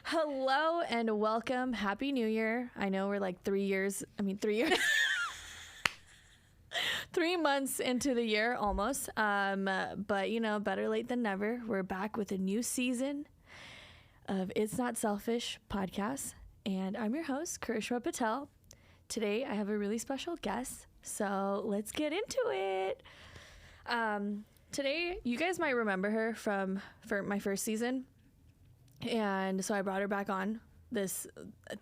Hello and welcome. Happy New Year. I know we're like 3 years. 3 months into the year almost. But you know, better late than never. We're back with a new season of It's Not Selfish podcast. And I'm your host, Karishma Patel. Today I have a really special guest. So let's get into it. Today, you guys might remember her for my first season. And so I brought her back on. This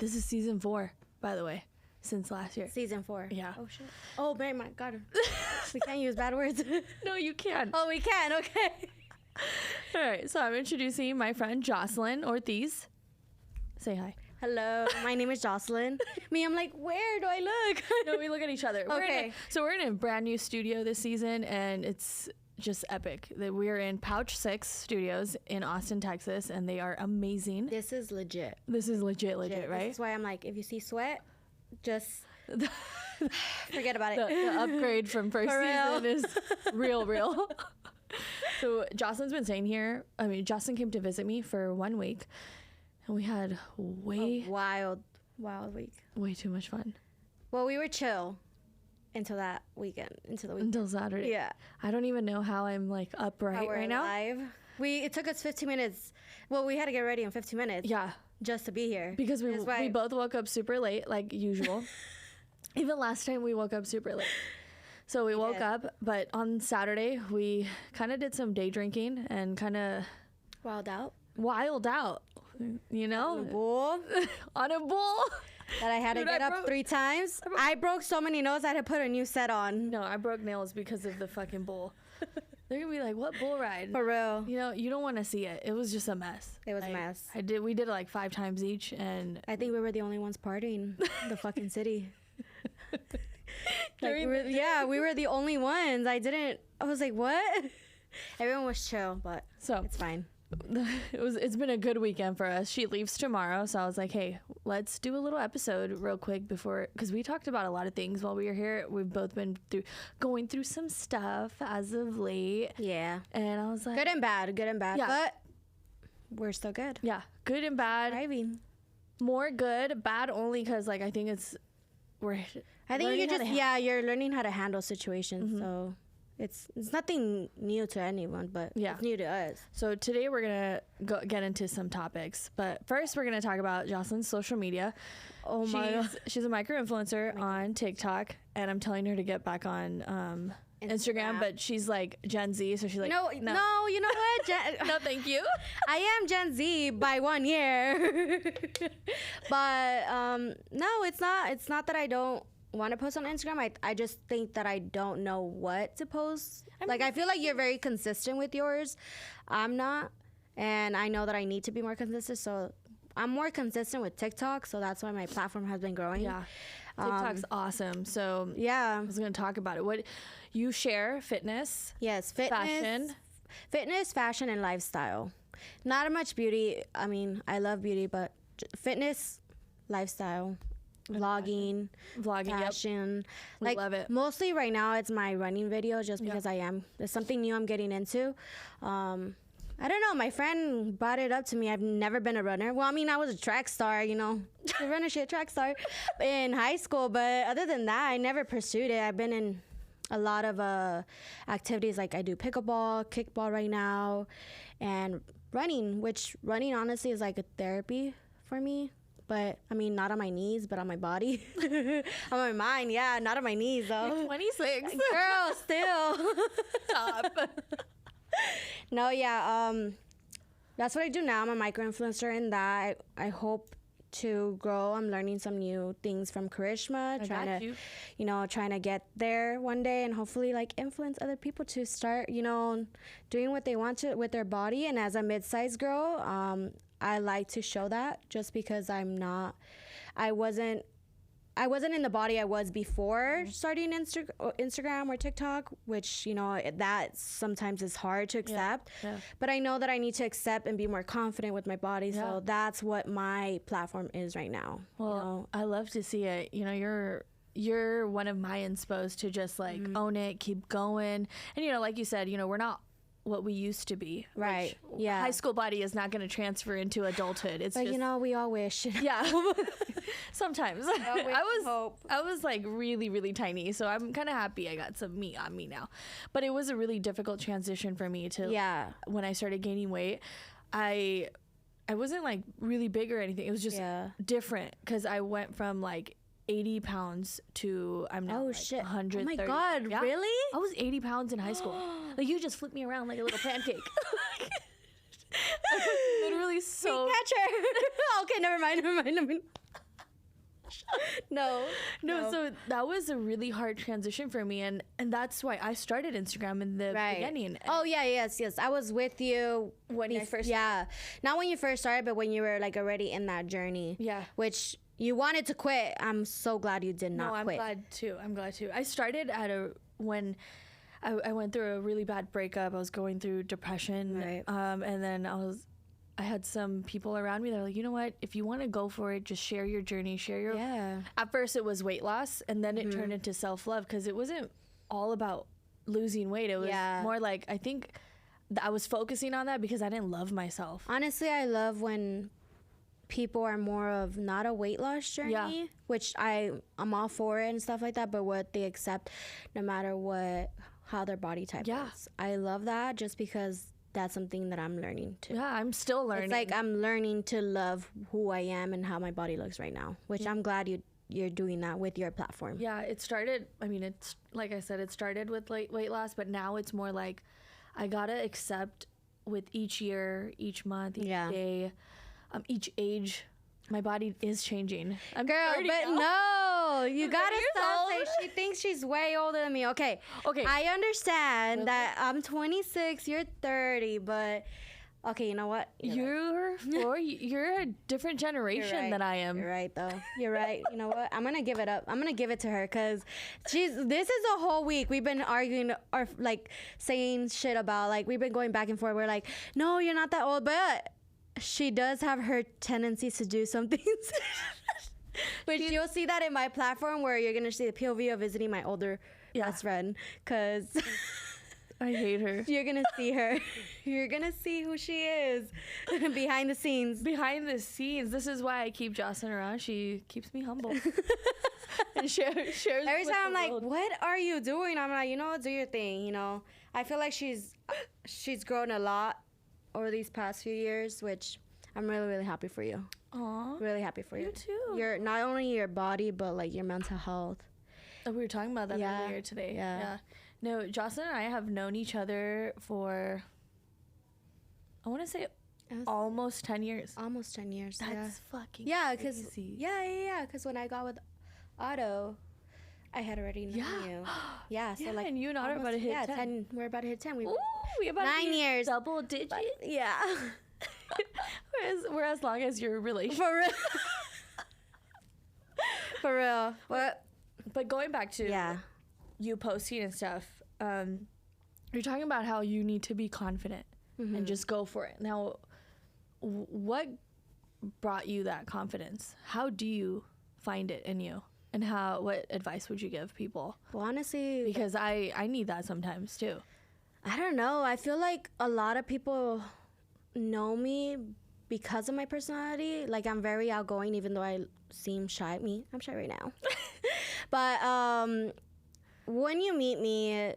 is season 4, by the way, since last year. Season 4. Yeah. Oh, shit. Oh, man, my God. We can't use bad words. No, you can. Oh, we can. Okay. All right. So I'm introducing my friend Joceylne Ortiz. Say hi. Hello. My name is Joceylne. I'm like, where do I look? No, we look at each other. Okay. We're in a brand new studio this season, and it's just epic. We're in Pouch 6 Studios in Austin, Texas, and they are amazing. This is legit. This is legit, right? This is why I'm like, if you see sweat, just forget about it. The upgrade from first season is real. So Jocelyn's been staying here. Jocelyn came to visit me for 1 week, and we had a wild week. Way too much fun. Well, we were chill until that weekend, until Saturday. Yeah. I don't even know how I'm like upright right alive. now. It took us 15 minutes. Well, we had to get ready in 15 minutes. Yeah. Just to be here. Because we both woke up super late, like usual. Even last time we woke up super late. So we woke up, but on Saturday we kind of did some day drinking and kind of Wild out, you know? On a bull. That I had to get up 3 times. I broke so many nails I had to put a new set on. No, I broke nails because of the fucking bull. They're gonna be like, what bull ride? For real. You know, you don't want to see it. It was just a mess. It was a mess. We did it like 5 times each, and I think we were the only ones partying in the fucking city. We were the only ones. I was like, what? Everyone was chill, but so it's fine. It's been a good weekend for us. She leaves tomorrow, so I was like, hey, let's do a little episode real quick because we talked about a lot of things while we were here. We've both been going through some stuff as of late. Yeah. And I was like, good and bad, yeah. But we're still good. Yeah, good and bad. Thriving. More good, bad only because like I think you're learning how to handle situations. Mm-hmm. So it's nothing new to anyone, but it's new to us. So today we're gonna get into some topics, but first we're gonna talk about Jocelyn's social media. Oh my God. She's a micro-influencer on TikTok, and I'm telling her to get back on Instagram, but she's like Gen Z, so she's like, no, you know what? No, thank you. I am Gen Z by 1 year, but no, it's not that I don't want to post on Instagram. I just think that I don't know what to post. I feel like you're very consistent with yours. I'm not, and I know that I need to be more consistent, so I'm more consistent with TikTok, so that's why my platform has been growing. Yeah. TikTok's awesome. So yeah, I was going to talk about it. What you share? Fitness. Yes, fashion, and lifestyle. Not much beauty. I love beauty, but fitness, lifestyle, vlogging, fashion. Yep. We love it. Mostly right now it's my running video, just because there's something new I'm getting into. I don't know. My friend brought it up to me. I've never been a runner. Well, I was a track star, track star in high school. But other than that, I never pursued it. I've been in a lot of activities. Like I do pickleball, kickball right now, and running, which running honestly is like a therapy for me. But not on my knees, but on my body. On my mind, yeah, not on my knees though. You're 26. Girl, still. Top. No, that's what I do now. I'm a micro-influencer in that. I hope to grow. I'm learning some new things from Karishma, trying to get there one day and hopefully influence other people to start, doing what they want to with their body. And as a mid-sized girl, I like to show that just because I wasn't in the body I was before starting Instagram or TikTok, which, that sometimes is hard to accept. Yeah. But I know that I need to accept and be more confident with my body. Yeah. So that's what my platform is right now. Well, I love to see it. You're one of my inspos to just own it, keep going. And, like you said, we're not what we used to be. Right. Yeah. High school body is not going to transfer into adulthood. It's but just, you know, we all wish. yeah. Sometimes. I was like really, really tiny. So I'm kind of happy I got some meat on me now. But it was a really difficult transition for me to, when I started gaining weight, I wasn't like really big or anything. It was just different because I went from like 80 pounds to I'm now like 130. Oh my God, really? I was 80 pounds in high school. Like you just flipped me around like a little pancake. Literally so. Catcher. Okay, never mind. No. So that was a really hard transition for me, and that's why I started Instagram in the beginning. Oh yeah, yes. I was with you when you first. Yeah, not when you first started, but when you were like already in that journey. Yeah. Which you wanted to quit. I'm so glad you did not quit. I'm glad too. I started when I went through a really bad breakup. I was going through depression, and then I had some people around me that were like, you know what? If you want to go for it, just share your journey, At first, it was weight loss, and then it turned into self-love because it wasn't all about losing weight. It was more like I think I was focusing on that because I didn't love myself. Honestly, I love when people are more of not a weight loss journey, which I'm all for it and stuff like that, but what they accept no matter how their body type is. I love that just because that's something that I'm learning too. Yeah, I'm still learning. It's like I'm learning to love who I am and how my body looks right now, which I'm glad you're doing that with your platform. Yeah, it started, it's like I said, it started with weight loss, but now it's more like I gotta accept with each year, each month, each day, each age, my body is changing. I'm Girl, but now. No, you gotta stop saying she thinks she's way older than me. Okay. I understand that I'm 26, you're 30, but okay, you know what? You're a different generation than I am. You're right, though. You're right. You know what? I'm gonna give it up. I'm gonna give it to her because this is a whole week we've been arguing or like saying shit about, like we've been going back and forth. We're like, no, you're not that old, but she does have her tendencies to do some things. But you'll see that in my platform where you're going to see the POV of visiting my older best friend. Because I hate her. You're going to see her. You're going to see who she is behind the scenes. Behind the scenes. This is why I keep Joceylne around. She keeps me humble. And shares every time I'm like, what are you doing? I'm like, you know what? Do your thing. You know, I feel like she's grown a lot over these past few years, which I'm really, really happy for you. Aww. Really happy for you. You too. You're not only your body, but like your mental health. Oh, we were talking about that earlier today. Yeah. No, Joceylne and I have known each other for, I want to say almost 10 years. Almost 10 years. That's fucking crazy. Yeah. Because when I got with Otto, I had already known you. Yeah, so like, and you and Otto are about to hit 10. We're about to hit 10. We about 9 years. Double digits. Yeah. we're as long as your relationship. For real. For real. What? But going back to you posting and stuff, you're talking about how you need to be confident and just go for it. Now, what brought you that confidence? How do you find it in you? And what advice would you give people? Well, honestly, because I need that sometimes too. I don't know. I feel like a lot of people know me because of my personality. Like I'm very outgoing, even though I seem shy. I'm shy right now. But when you meet me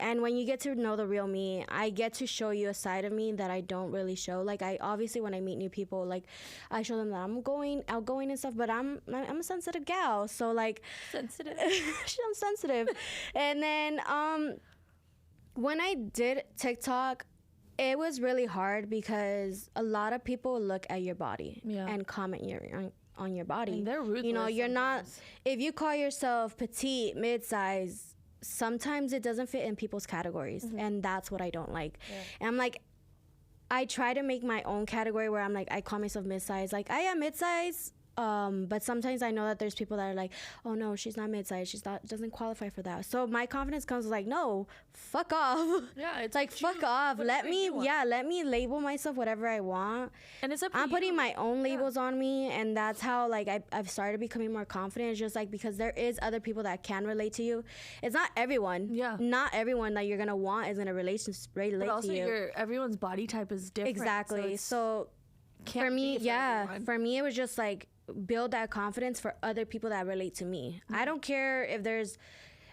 and when you get to know the real me, I get to show you a side of me that I don't really show. Like I obviously when I meet new people, like I show them that I'm outgoing and stuff, but I'm a sensitive gal. So like sensitive. I'm sensitive. And then when I did TikTok, it was really hard because a lot of people look at your body and comment on your body. And they're ruthless. You know, you're not, if you call yourself petite, mid-size, sometimes it doesn't fit in people's categories. And that's what I don't like. Yeah. And I'm like, I try to make my own category where I'm like, I call myself mid-size. Like, I am mid-size But sometimes I know that there's people that are like, oh no, she's not mid-size, doesn't qualify for that. So my confidence comes like, no, fuck off. Yeah, it's like fuck off. Let me label myself whatever I want. And it's up to I'm you. putting my own labels on me, and that's how like I've started becoming more confident. It's just like because there is other people that can relate to you. It's not everyone. Yeah. Not everyone that you're gonna want is gonna relate but also to you. Everyone's body type is different. Exactly. So for me, for me, it was just like build that confidence for other people that relate to me. I don't care if there's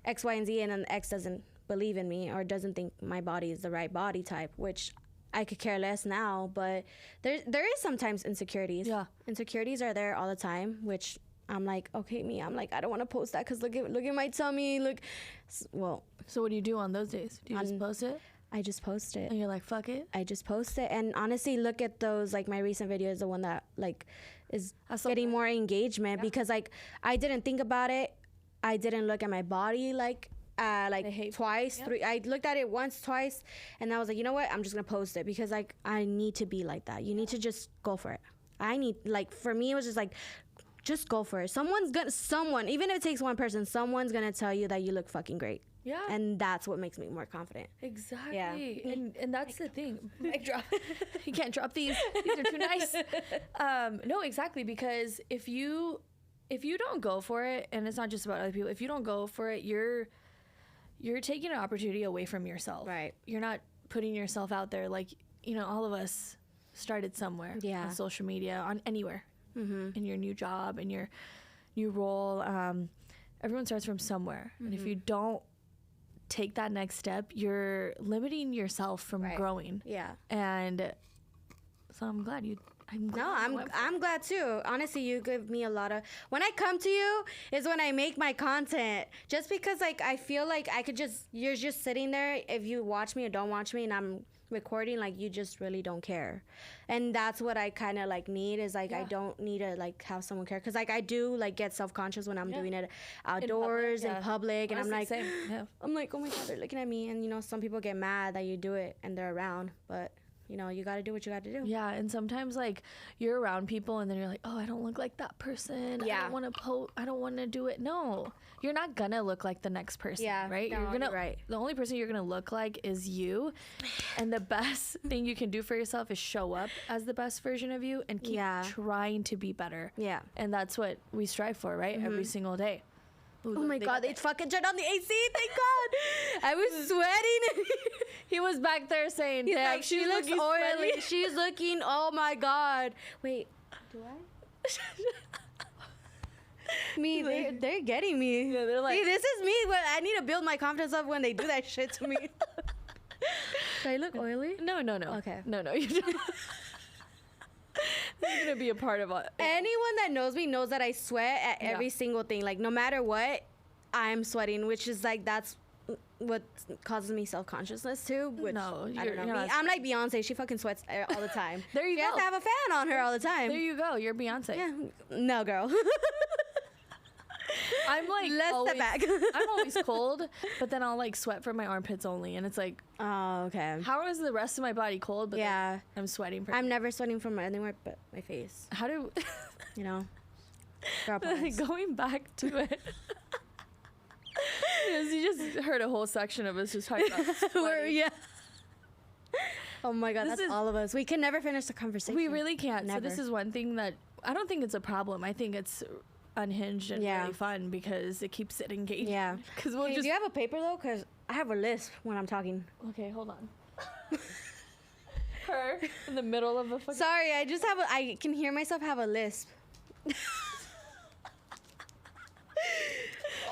X, Y, and Z, and then X doesn't believe in me or doesn't think my body is the right body type, which I could care less now. But there is sometimes insecurities. Yeah, insecurities are there all the time, which I'm like, okay, I'm like, I don't want to post that because look at my tummy. Well. So what do you do on those days? Do you just post it? I just post it. And you're like, fuck it? I just post it. And honestly, look at those, like my recent video is the one that like is getting more engagement because like I didn't think about it. I didn't look at my body like twice, three. I looked at it once, twice, and I was like, you know what? I'm just gonna post it because like I need to be like that. You need to just go for it. For me, it was just like, just go for it. Even if it takes one person, someone's gonna tell you that you look fucking great. Yeah. And that's what makes me more confident. Exactly. Yeah. And that's the thing. Mic drop. You can't drop these. These are too nice. No, exactly. Because if you don't go for it, and it's not just about other people, if you don't go for it, you're taking an opportunity away from yourself. Right. You're not putting yourself out there. Like, all of us started somewhere. Yeah. On social media, on anywhere. Mm-hmm. In your new job, in your new role. Everyone starts from somewhere. Mm-hmm. And if you don't take that next step, you're limiting yourself from growing. Yeah. And so I'm glad I'm glad too. Honestly, you give me a lot of, when I come to you is when I make my content, just because like I feel like you're just sitting there. If you watch me or don't watch me and I'm recording, like you just really don't care. And that's what I kind of like need is like I don't need to like have someone care, because like I do like get self-conscious when I'm doing it outdoors in public, and I'm like I'm like, oh my god, they're looking at me. And some people get mad that you do it and they're around, but you got to do what you got to do. Yeah, and sometimes like you're around people and then you're like, oh, I don't look like that person. Yeah. I don't want to do it. No, you're not gonna look like the next person. Yeah. Right. No, you're right. The only person you're gonna look like is you, and the best thing you can do for yourself is show up as the best version of you and keep trying to be better. Yeah. And that's what we strive for, right? Mm-hmm. Every single day. Ooh, oh my god, they fucking turned on the AC, thank god. I was sweating. He was back there saying, he's like, she looks oily. She's looking, oh my god. Wait, do I? They're getting me. Yeah, they're like, see, this is me, but I need to build my confidence up when they do that shit to me. Do I look oily? No. Okay. No, you don't. You're gonna be a part of it. Anyone that knows me knows that I sweat at every single thing. Like no matter what, I'm sweating, which is like that's what causes me self-consciousness too. Which I don't know. I'm like Beyonce. She fucking sweats all the time. There you go. She has to have a fan on her all the time. There you go. You're Beyonce. Yeah. No, girl. I'm like step back. I'm always cold, but then I'll like sweat from my armpits only, and it's like, oh, okay. How is the rest of my body cold? But I'm sweating. I'm never sweating from anywhere but my face. How do girl going back to it? You just heard a whole section of us just talking about sweating. Oh my god, that's all of us. We can never finish the conversation. We really can't. Never. So this is one thing that I don't think it's a problem. I think it's unhinged and really fun because it keeps it engaged. Yeah. Because do you have a paper though? Because I have a list when I'm talking. Okay, hold on. Her in the middle of a fucking. Sorry, I can hear myself have a lisp.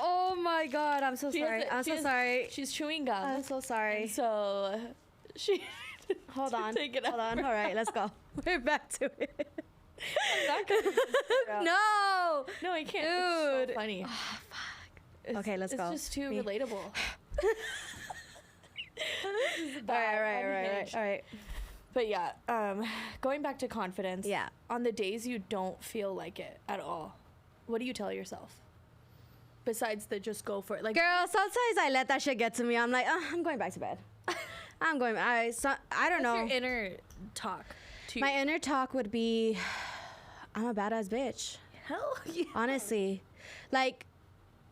Oh my god, I'm so sorry. I'm so sorry. She's chewing gum. I'm so sorry. And so she. Hold on. Hold on. All right, let's go. We're back to it. No, I can't. Dude, it's so funny. Oh, fuck. Okay, let's go. It's just too relatable. All right. But yeah, going back to confidence. Yeah. On the days you don't feel like it at all, what do you tell yourself? Besides the just go for it, like girl. Sometimes I let that shit get to me. I'm like, I'm going back to bed. I don't know. What's your inner talk? My inner talk would be, I'm a badass bitch. Hell yeah. Honestly. Like,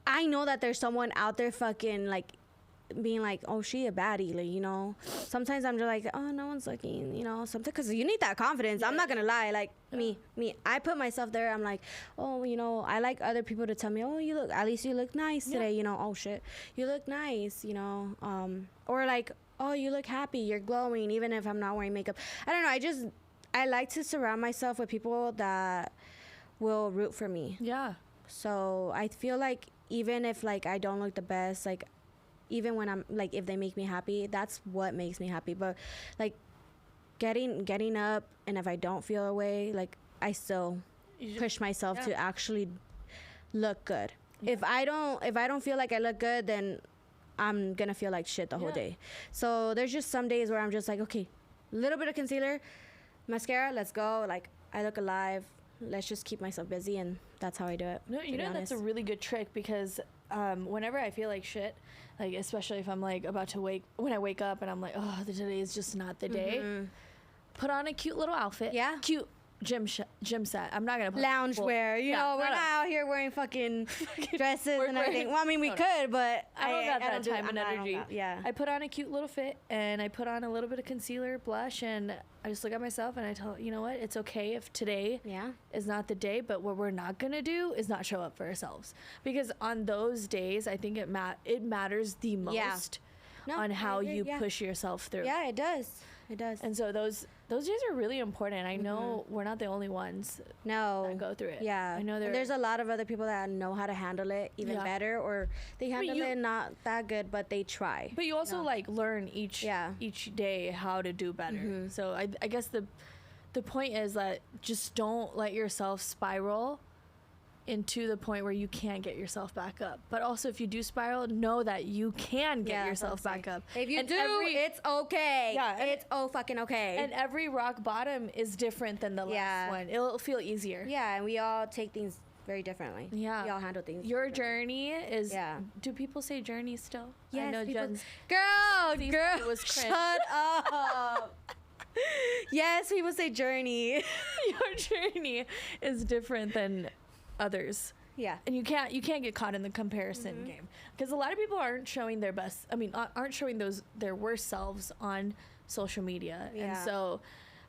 I know that there's someone out there fucking, like, being like, oh, she a baddie, like, you know. Sometimes I'm just like, oh, no one's looking, you know, something, because you need that confidence. I'm not gonna lie, like, me, I put myself there. I'm like, oh, you know, I like other people to tell me, oh, you look, at least you look nice today, you know. Oh shit, you look nice, you know. Or like, oh, you look happy, you're glowing, even if I'm not wearing makeup. I don't know, I like to surround myself with people that will root for me. Yeah. So I feel like even if, like, I don't look the best, like, even when I'm, like, if they make me happy, that's what makes me happy. But, like, getting up, and if I don't feel a way, like, I still push myself to actually look good. Yeah. If I don't feel like I look good, then I'm gonna feel like shit the whole day. So there's just some days where I'm just like, okay, a little bit of concealer, mascara, let's go. Like, I look alive. Let's just keep myself busy, and that's how I do it. No, you know, that's a really good trick, because whenever I feel like shit, like, especially if I'm like about to when I wake up and I'm like, oh, today is just not the day, put on a cute little outfit. Yeah. Cute gym set. I'm not gonna put lounge wear. You know, we're not out here wearing fucking dresses and everything. Well, I mean, we could, but I don't got that time and energy. I put on a cute little fit, and I put on a little bit of concealer, blush, and I just look at myself and I tell, you know what, it's okay if today is not the day, but what we're not gonna do is not show up for ourselves, because on those days I think it matters the most on how you push yourself through. Yeah, it does. It does. And so those days are really important. I know we're not the only ones that go through it. Yeah. I know there's a lot of other people that know how to handle it even better, or they handle it not that good, but they try. But you also like learn each day how to do better. So I guess the point is that just don't let yourself spiral into the point where you can't get yourself back up. But also, if you do spiral, know that you can get yourself back up. If you it's okay. Yeah, it's fucking okay. And every rock bottom is different than the last one. It'll feel easier. Yeah, and we all take things very differently. Yeah. We all handle things Your journey is... Yeah. Do people say journey still? Yes, I know Jen's... Girl, was shut up. Yes, people say journey. Your journey is different than others. Yeah. And you can't get caught in the comparison game, because a lot of people aren't showing their best, aren't showing their worst selves on social media. And so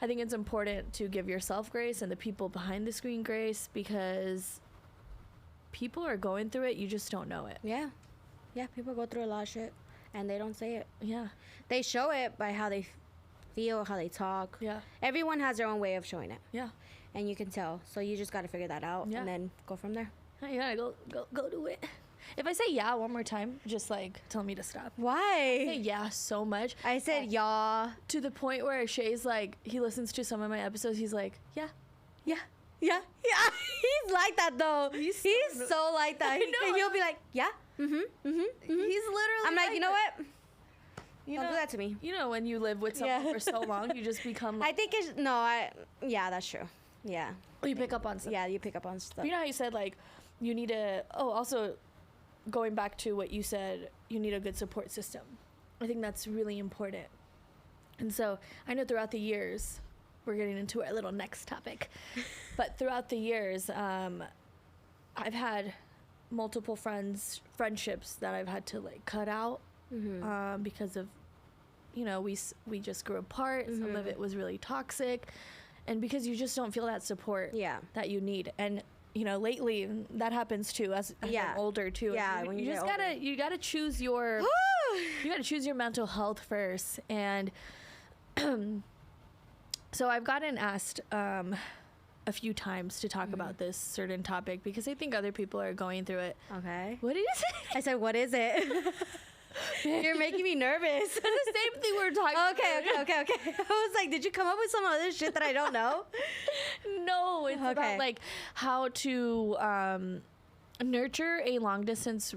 I think it's important to give yourself grace and the people behind the screen grace, because people are going through it, you just don't know it. Yeah, people go through a lot of shit and they don't say it. Yeah, they show it by how they feel, how they talk. Yeah, everyone has their own way of showing it. Yeah, and you can tell. So you just got to figure that out and then go from there. You gotta go do it. If I say one more time, just like tell me to stop. Why? I say so much. I said to the point where Shay's like, he listens to some of my episodes. He's like, yeah. He's like that though. He's so like that. He'll be like, He's literally. I'm like, you know what? Don't do that to me. You know, when you live with someone for so long, you just become. I think that's true. Yeah. You pick up on stuff. Yeah, you pick up on stuff. You know how you said, like, you need also going back to what you said, you need a good support system. I think that's really important. And so I know throughout the years, we're getting into our little next topic, but throughout the years, I've had multiple friendships that I've had to like cut out because of, we just grew apart. Some of it was really toxic. And because you just don't feel that support that you need. And, lately that happens too as I'm older too. Yeah, when you just gotta choose your mental health first. And so I've gotten asked a few times to talk about this certain topic because I think other people are going through it. Okay. What did you say? I said, what is it? You're making me nervous. It's the same thing we were talking about. Okay. I was like, did you come up with some other shit that I don't know? No, it's about like how to nurture a long distance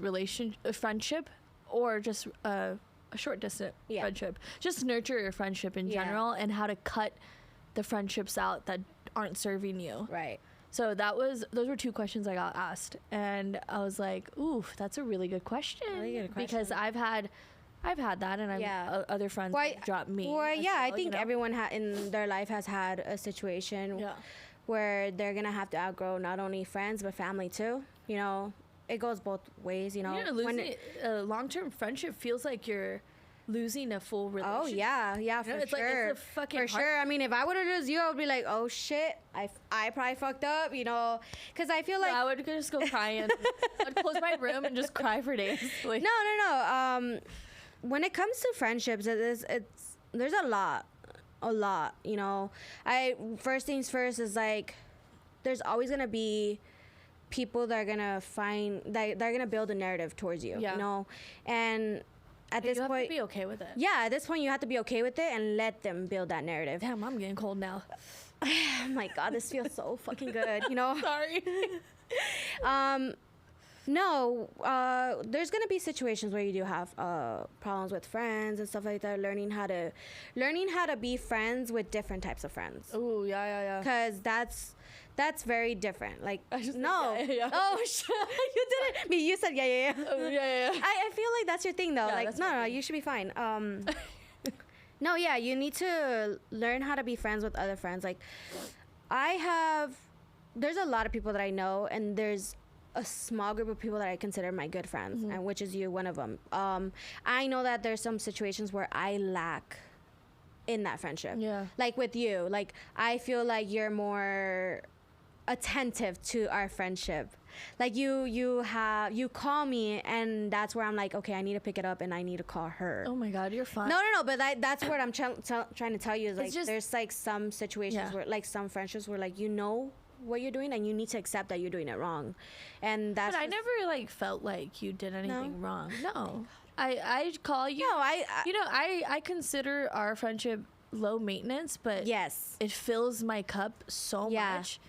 friendship, or just a short distance friendship. Just nurture your friendship in general, and how to cut the friendships out that aren't serving you. Right. So those were two questions I got asked, and I was like, "Ooh, that's a really good question." Because I've had that, and other friends dropped me. Well, I think everyone in their life has had a situation where they're gonna have to outgrow not only friends but family too. You know, it goes both ways. You know, losing a long-term friendship feels like you're losing a full relationship. Oh yeah, for it's sure. Like, it's a fucking for sure. I mean, if I would have lose you, I would be like, oh shit, I probably fucked up, you know, because I feel like I would just go crying. I'd close my room and just cry for days. Like, no. When it comes to friendships, there's a lot, you know. First things first is like, there's always gonna be people that are gonna they're gonna build a narrative towards you, you know, and at this point, you have to be okay with it. Yeah, at this point, you have to be okay with it and let them build that narrative. Damn, I'm getting cold now. Oh my God, this feels so fucking good, you know? Sorry. No, there's gonna be situations where you do have problems with friends and stuff like that. Learning how to be friends with different types of friends. Oh yeah. Because that's very different. Like, I just no. Yeah. Oh shit, you didn't. Me, you said yeah. Oh yeah. I feel like that's your thing though. Yeah, like no, you should be fine. No, yeah, you need to learn how to be friends with other friends. Like, there's a lot of people that I know, and there's a small group of people that I consider my good friends, and which is you, one of them. I know that there's some situations where I lack in that friendship. Yeah. Like with you, like I feel like you're more attentive to our friendship. Like you call me, and that's where I'm like, okay, I need to pick it up and I need to call her. Oh my God, you're fine. No, but that's what I'm trying to tell you is like, just, there's like some situations where like some friendships where like, you know what you're doing and you need to accept that you're doing it wrong, and that's. But I never like felt like you did anything wrong. No, I call you. No, I consider our friendship low maintenance, but yes, it fills my cup so much.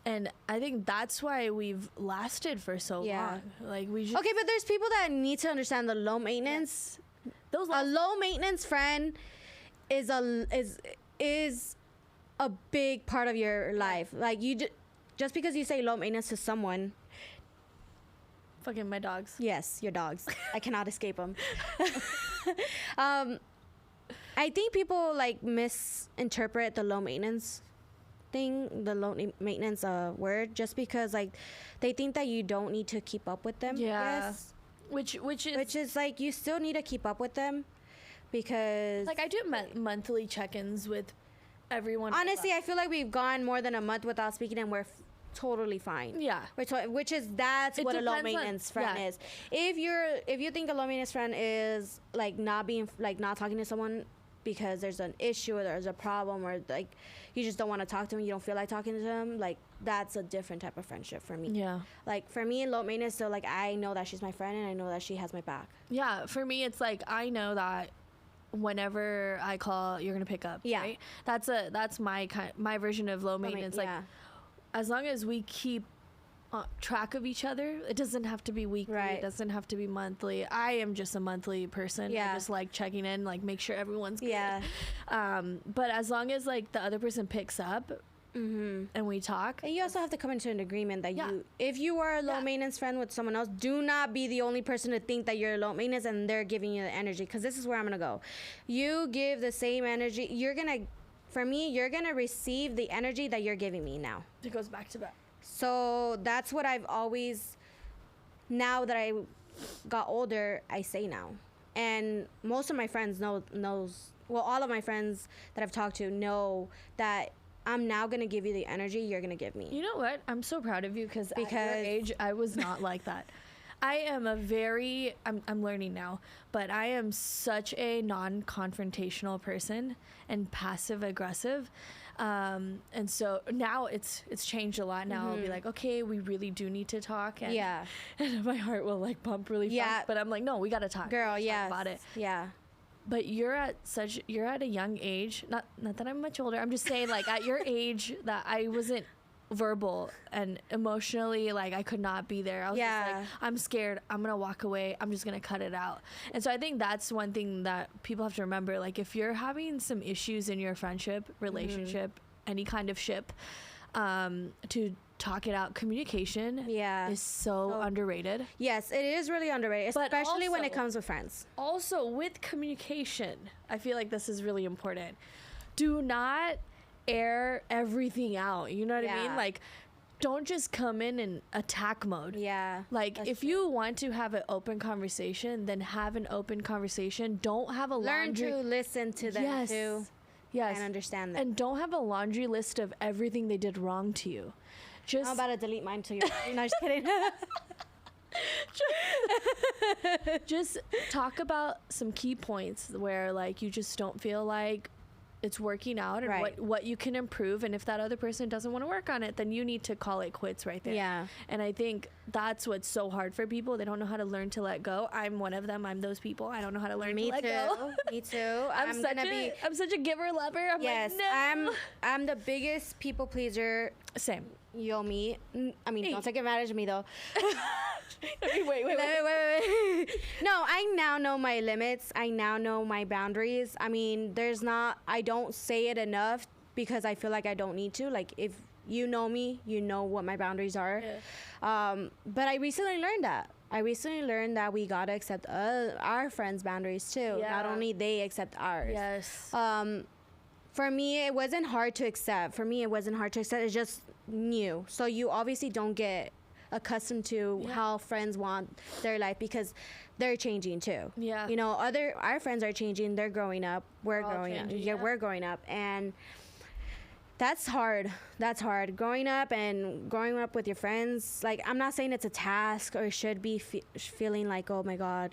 And I think that's why we've lasted for so long. Like we just okay, but there's people that need to understand the low maintenance. A low maintenance friend is a big part of your life. Like just because you say low maintenance to someone. Fucking my dogs. Yes, your dogs. I cannot escape them. I think people like misinterpret the low maintenance thing, the low maintenance word, just because like they think that you don't need to keep up with them. Yes. Which is like, you still need to keep up with them, because like I do monthly check-ins with everyone. Honestly, I feel like we've gone more than a month without speaking, and we're totally fine. Yeah. That's what a low maintenance friend is. If you think a low maintenance friend is like not talking to someone because there's an issue or there's a problem, or like you just don't want to talk to them, you don't feel like talking to them, like that's a different type of friendship for me. Yeah. Like for me, low maintenance, so like I know that she's my friend and I know that she has my back. Yeah, for me it's like I know that whenever I call, you're gonna pick up. Yeah. Right? That's my version of low maintenance. Like as long as we keep track of each other, it doesn't have to be weekly, it doesn't have to be monthly. I am just a monthly person. I just like checking in, like make sure everyone's good. But as long as like the other person picks up and we talk, and you also have to come into an agreement that if you are a low maintenance friend with someone else, do not be the only person to think that you're low maintenance and they're giving you the energy, because this is where I'm gonna go. You give the same energy, you're gonna receive the energy that you're giving me now. It goes back to back. So that's what I've always, now that I got older, I say now. And most of my friends all of my friends that I've talked to know that I'm now going to give you the energy you're going to give me. You know what? I'm so proud of you, because at your age, I was not like that. I am I'm learning now, but I am such a non-confrontational person and passive aggressive. And so now it's changed a lot. Now I'll be like, okay, we really do need to talk. And, and my heart will like pump really fast. But I'm like, no, we got to talk. Girl, talk about it. Yeah. But you're at a young age. Not that I'm much older. I'm just saying, like, at your age, that I wasn't verbal and emotionally, like, I could not be there. I was just like, I'm scared, I'm gonna walk away, I'm just gonna cut it out. And so I think that's one thing that people have to remember. Like, if you're having some issues in your friendship, relationship, any kind of ship, to talk it out. Communication is so underrated. Yes, it is really underrated, especially when it comes with friends. Also, with communication, I feel like this is really important. Do not air everything out. You know what I mean? Like, don't just come in attack mode. Yeah. Like, if you want to have an open conversation, then have an open conversation. Don't have a learn to listen to them too. Yes. And understand them. And don't have a laundry list of everything they did wrong to you. Just I'm about to delete mine to you. No, just kidding. Just talk about some key points where, like, you just don't feel like it's working out, and what you can improve. And if that other person doesn't want to work on it, then you need to call it quits right there. Yeah. And I think that's what's so hard for people. They don't know how to learn to let go. I'm one of them. I'm those people. I don't know how to learn to let go. Me too. I'm such a giver lover. I'm like, no. I'm the biggest people pleaser. Same. You'll meet. I mean, don't take advantage of me though. Wait. No, I now know my limits. I now know my boundaries. I mean, I don't say it enough because I feel like I don't need to. Like, if you know me, you know what my boundaries are. Yeah. But I recently learned that we gotta accept our friends' boundaries too. Yeah. Not only they accept ours. Yes. For me, it wasn't hard to accept. It's just new. So you obviously don't get accustomed to how friends want their life because they're changing too. Yeah. You know, our friends are changing. They're growing up. We're growing up. Yeah, we're growing up. And that's hard. Growing up with your friends. Like, I'm not saying it's a task or should be feeling like, oh my God,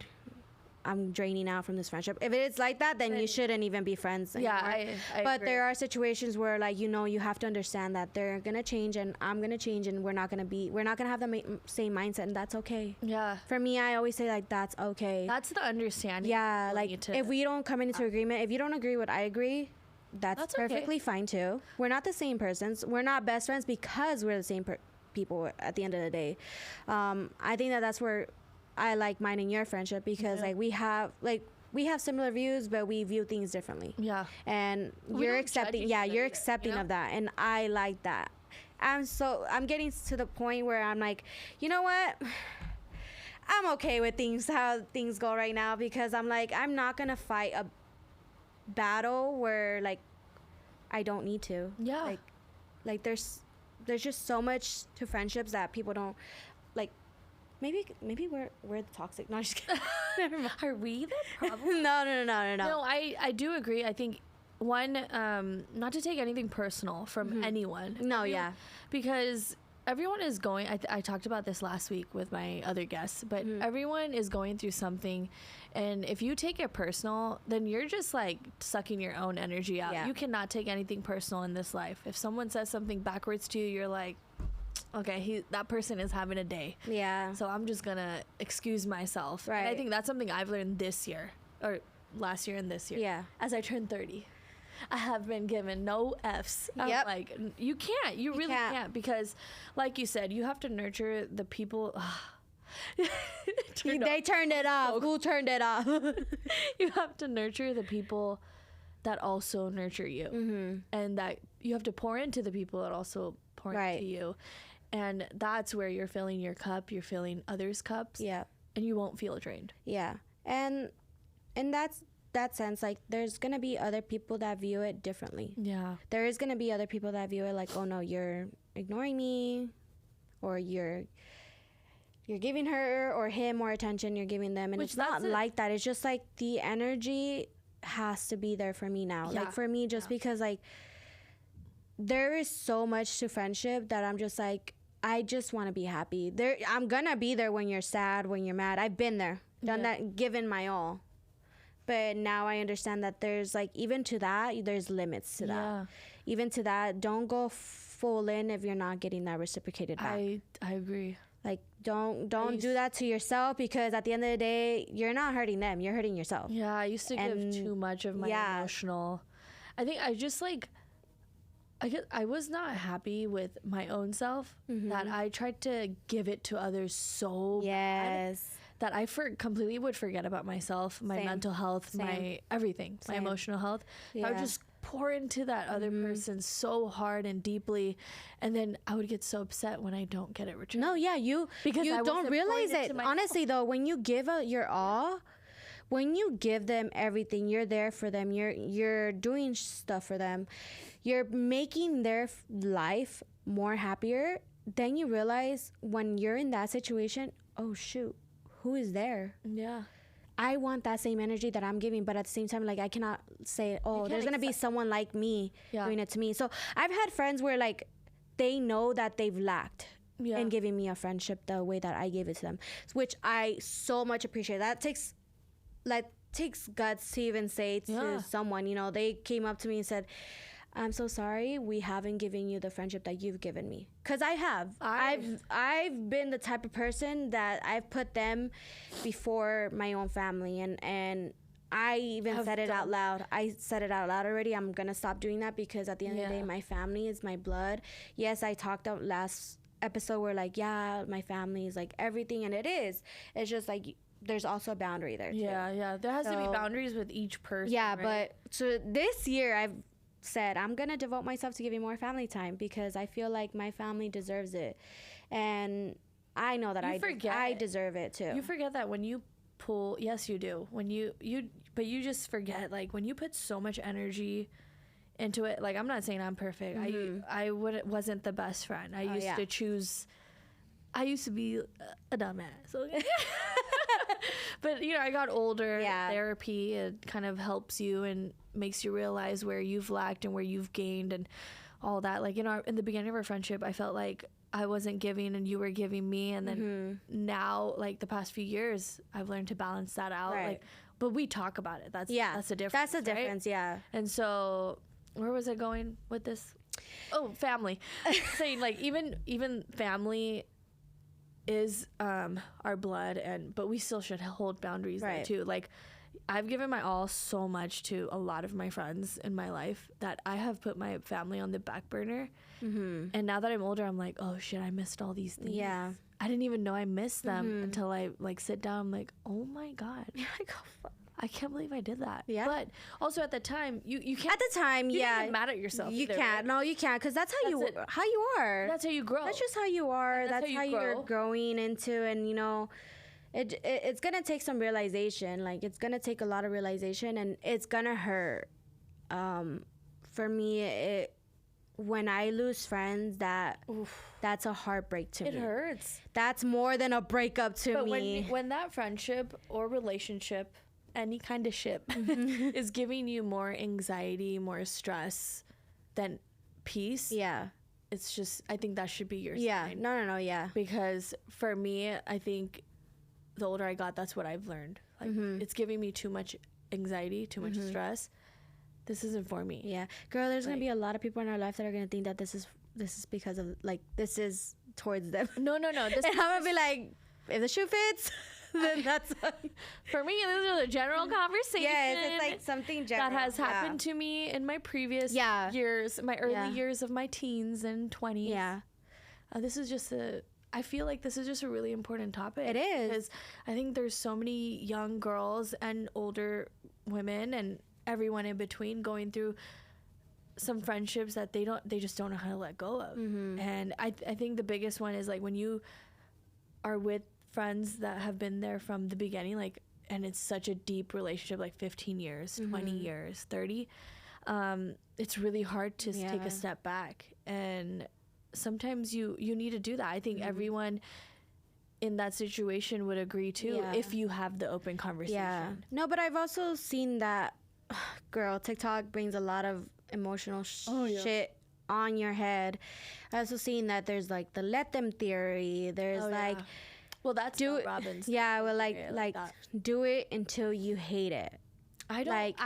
I'm draining out from this friendship. If it is like that, then you shouldn't even be friends anymore. I but agree. There are situations where, like, you have to understand that they're gonna change and I'm gonna change, and we're not gonna have the same mindset, and that's okay. Yeah. For me, I always say, like, that's okay. That's the understanding. Yeah, like, if we don't come into agreement, if you don't agree what I agree, that's perfectly fine too. We're not the same persons. We're not best friends because we're the same people at the end of the day. I think that's where I like mine and your friendship, because like we have similar views, but we view things differently. Yeah. And you're accepting of that, and I like that. I'm getting to the point where I'm like, you know what? I'm okay with how things go right now, because I'm like, I'm not gonna fight a battle where, like, I don't need to. Yeah. Like there's just so much to friendships that people don't like. Maybe we're the toxic. No, I'm just kidding. Never mind. Are we the problem? No. No, I do agree. I think not to take anything personal from anyone. No, yeah. Because everyone is going, I talked about this last week with my other guests, but everyone is going through something, and if you take it personal, then you're just like sucking your own energy out. Yeah. You cannot take anything personal in this life. If someone says something backwards to you, you're like, okay, that person is having a day. Yeah. So I'm just gonna excuse myself. Right. And I think that's something I've learned this year, or last year and this year. Yeah. As I turned 30, I have been given no F's. Yep. Like, you can't. You really can't, because, like you said, you have to nurture the people. They turned it off. Who turned it off? You have to nurture the people that also nurture you, and that you have to pour into the people that also pour into you. And that's where you're filling your cup, you're filling others' cups. Yeah. And you won't feel drained. Yeah. And that's that sense, like, there's going to be other people that view it differently. Yeah. There is going to be other people that view it like, oh no, you're ignoring me, or you're giving her or him more attention, you're giving them. And it's not like that. It's just like the energy has to be there for me now. Yeah. Like, for me, just because, like, there is so much to friendship that I'm just like, I just want to be happy. I'm going to be there when you're sad, when you're mad. I've been there, done that, given my all. But now I understand that there's, like, even to that, there's limits to that. Yeah. Even to that, don't go full in if you're not getting that reciprocated back. I agree. Like, don't do that to yourself, because at the end of the day, you're not hurting them. You're hurting yourself. Yeah, I used to give too much of my emotional. I think I just, like, I was not happy with my own self, that I tried to give it to others so bad that I completely would forget about myself, my mental health, my everything, my emotional health. Yeah. I would just pour into that other person so hard and deeply, and then I would get so upset when I don't get it returned. No, yeah, because you don't realize it. Honestly, though, when you give your all, when you give them everything, you're there for them, you're doing stuff for them, you're making their life more happier, then you realize when you're in that situation, oh shoot, who is there? Yeah. I want that same energy that I'm giving, but at the same time, like, I cannot say, oh, there's going to be someone like me doing it to me. So I've had friends where, like, they know that they've lacked in giving me a friendship the way that I gave it to them, which I so much appreciate. That takes guts to even say to someone, you know, they came up to me and said, I'm so sorry we haven't given you the friendship that you've given me. Because I have. I've been the type of person that I've put them before my own family. And I even said it out loud. I said it out loud already. I'm going to stop doing that because at the end of the day, my family is my blood. Yes, I talked out last episode where, like, yeah, my family is, like, everything. And it is. It's just, like, there's also a boundary there, too. Yeah. There has to be boundaries with each person. Yeah, right? but so this year I've said I'm gonna devote myself to giving more family time because I feel like my family deserves it, and I know that I deserve it too. You forget that when you pull. Yes, you do. When but you just forget, like, when you put so much energy into it. Like, I'm not saying I'm perfect. I wasn't the best friend. I used to choose. I used to be a dumbass. Okay? But, you know, I got older. Therapy, it kind of helps you and makes you realize where you've lacked and where you've gained and all that. Like, in the beginning of our friendship, I felt like I wasn't giving and you were giving me. And then now, like, the past few years, I've learned to balance that out. Right. Like, but we talk about it. That's the difference. That's the difference, right? yeah. And so, where was I going with this? Oh, family. Saying, like, even family is our blood, but we still should hold boundaries there too. Like, I've given my all so much to a lot of my friends in my life that I have put my family on the back burner. And now that I'm older, I'm like, oh shit, I missed all these things. Yeah, I didn't even know I missed them until I, like, sit down. I'm like, oh my god. Like, oh, fuck. I can't believe I did that. Yeah. But also at the time, you can't. At the time, you can't get mad at yourself. You can't. Right? No, you can't, because that's how you are. That's how you grow. That's just how you are. That's how you're growing into, and, you know, it's gonna take some realization. Like, it's gonna take a lot of realization, and it's gonna hurt. For me, when I lose friends, that's a heartbreak to me. It hurts. That's more than a breakup to me. When that friendship or relationship, any kind of ship, is giving you more anxiety, more stress than peace. Yeah. It's just, I think that should be your sign. No, yeah. Because for me, I think the older I got, that's what I've learned. Like, it's giving me too much anxiety, too much stress. This isn't for me. Yeah. Girl, there's going to be a lot of people in our life that are going to think that this is because of, like, this is towards them. No. And I'm going to be like, if the shoe fits, then that's for me. This is a general conversation. Yes, it's like something general that has happened to me in my previous years, my early years of my teens and 20s. Yeah, this is just I feel like this is just a really important topic. It is, because I think there's so many young girls and older women and everyone in between going through some friendships that they just don't know how to let go of. And I think the biggest one is, like, when you are with friends that have been there from the beginning, like, and it's such a deep relationship, like 15 years, 20 years, 30, it's really hard to take a step back, and sometimes you need to do that. I think everyone in that situation would agree too, if you have the open conversation. No, but I've also seen that, girl, TikTok brings a lot of emotional shit on your head. I've also seen that there's, like, the let them theory. There's well, that's Mel Robbins. Yeah, well, like do it until you hate it. I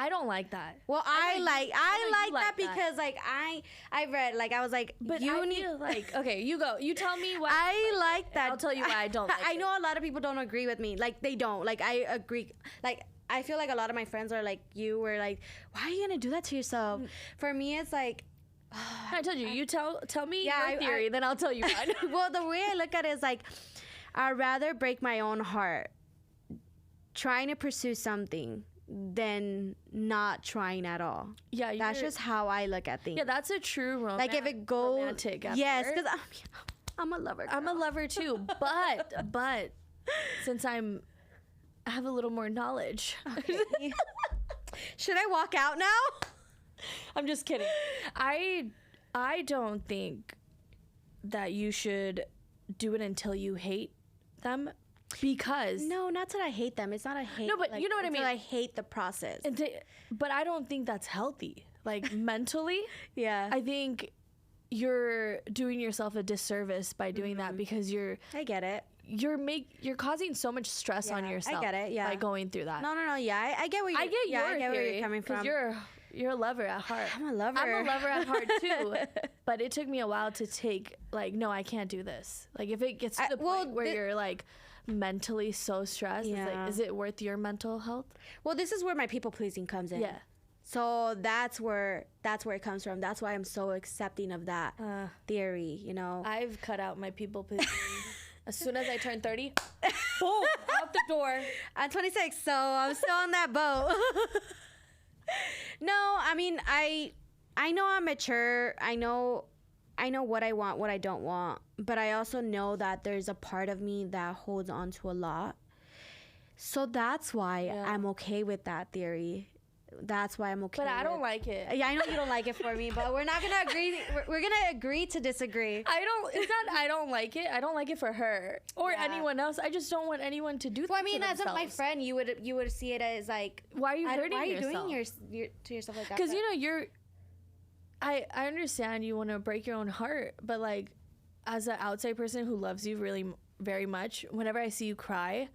don't like that. Well, I like that because, like, I read, like, I was like, but you need to, like, okay, you go. You tell me why. I like that. I'll tell you why I don't like I know a lot of people don't agree with me. Like, they don't. Like, I agree. Like, I feel like a lot of my friends are like you, were like, why are you gonna do that to yourself? For me, it's like, I told you. You tell me your theory, then I'll tell you mine. Well, the way I look at it is, like, I'd rather break my own heart trying to pursue something than not trying at all. Yeah, that's just how I look at things. Yeah, that's a true romance. Like, if it goes romantic. Yes, because I'm a lover. Girl. I'm a lover too, but since I'm have a little more knowledge. Okay. Should I walk out now? I'm just kidding. I don't think that you should do it until you hate them, because no, not that I hate them. It's not a hate. No, but you know what I mean. I hate the process. But I don't think that's healthy. Like mentally, yeah. I think you're doing yourself a disservice by doing that, because I get it. You're causing so much stress on yourself. I get it. Yeah. By going through that. No. Yeah, I get where I get where you're coming from. You're a lover at heart. I'm a lover. I'm a lover at heart too. But it took me a while to take, like, no, I can't do this. Like, if it gets to the point where you're like mentally so stressed, it's like, is it worth your mental health? Well, this is where my people pleasing comes in. Yeah. So that's where it comes from. That's why I'm so accepting of that theory, you know. I've cut out my people pleasing. As soon as I turn 30, boom, out the door. I'm 26, so I'm still on that boat. No, I mean, I know I'm mature. I know what I want, what I don't want. But I also know that there's a part of me that holds on to a lot. So that's why I'm okay with that theory. That's why I'm okay. But I don't like it. Yeah, I know you don't like it for me, but we're not gonna agree. We're gonna agree to disagree. It's not. I don't like it. I don't like it for her or anyone else. I just don't want anyone to do that. Well, I mean, as my friend, you would see it as like, why are you hurting yourself? Why are you doing to yourself like that? Because I understand you want to break your own heart, but like, as an outside person who loves you really very much, whenever I see you cry,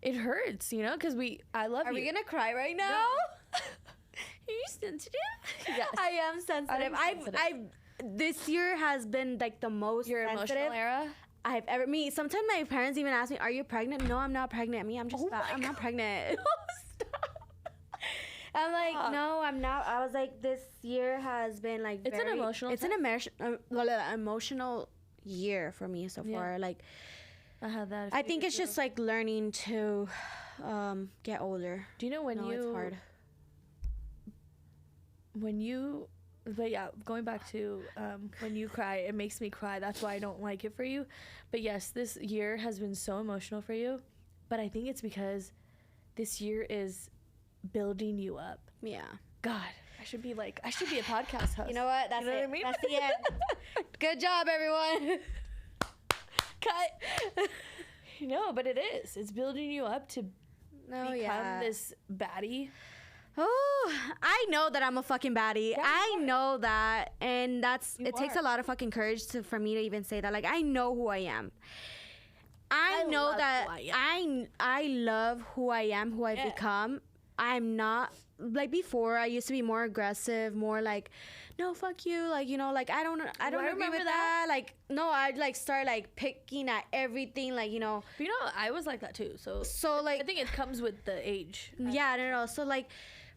it hurts. You know, because I love you. Are we gonna cry right now? No. Are you sensitive? Yes. I am sensitive. This year has been like the most your emotional era I've ever. Sometimes my parents even ask me, "Are you pregnant?" No, I'm not pregnant. I'm just fat. I'm not pregnant. Stop. I'm like, no, I'm not. I was like, this year has been like it's an emotional. It's an emotional year for me so far. Like, I had that. I think it's just like learning to get older. Do you know when it's hard. But yeah, going back to when you cry, it makes me cry. That's why I don't like it for you. But yes, this year has been so emotional for you. But I think it's because this year is building you up. Yeah. God, I should be a podcast host. You know what? That's it. I mean? That's the end. Good job, everyone. Cut. No, but it is. It's building you up to become this baddie. Oh, I know that I'm a fucking baddie. Yeah, I know that, and takes a lot of fucking courage for me to even say that. Like, I know who I am. I know that I love who I am, who I've become. I'm not like before. I used to be more aggressive, more like, no, fuck you, like, you know, like I don't agree with that. Like, no, I'd like start like picking at everything, like, you know. But, you know, I was like that too. So like, I think it comes with the age. Yeah, I don't know. So like,